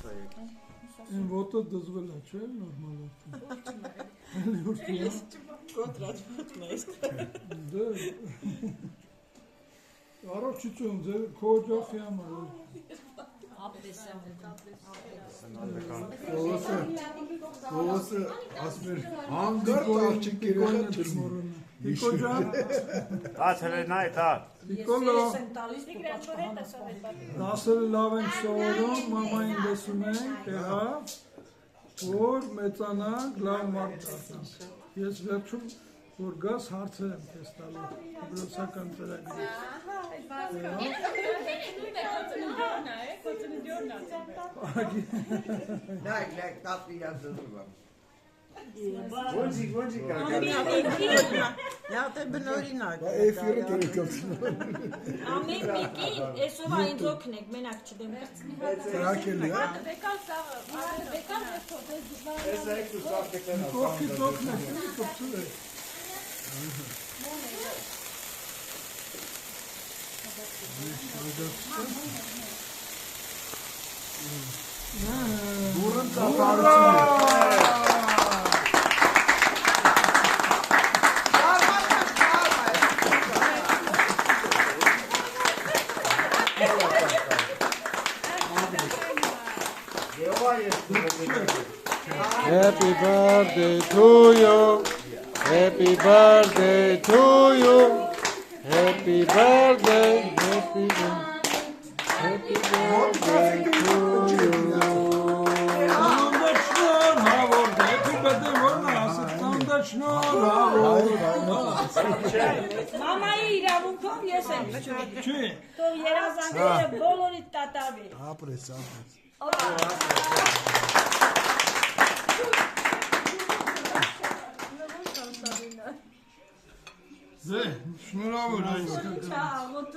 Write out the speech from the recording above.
Այն ոտը դզվել է, չէ՞, նորմալ է։ Ես կոտրած մտմես։ Դե առողջություն, ձեր քո օջախի համար։ Ոսը ասմեր հանգարտ աղջիկ երեխա չմորոնա։ Նիկո ջան։ Տա չլենայ, տա։ Նիկոլո։ Դասերը լավ ենք սովորում, մամային լսում ենք, հա, որ մեծանանք, լավ մարդ դառնանք։ Ես վերջում որ գաս հարցեր եմ քեզ տալու դպրոցական ծրագրի։ Like, that's the answer. Ոնջի կա։ Նա դե բնօրինակ։ Էֆիրը կերկացնու։ Ամեն մեկի այսօր այն օգնեք, մենակ չդեմ։ Տրակելի, հա։ Կողքի օգնեք, կպցուլեք։ Դուրն Happy birthday to you. Happy birthday to you. Happy birthday. Happy birthday to you. Մամայի իրավունքով ես եմ Չի։ Թող երազանքները բոլորիդ տատավի։ Ապրես, ապրես։ Դե, շնորհավոր այս։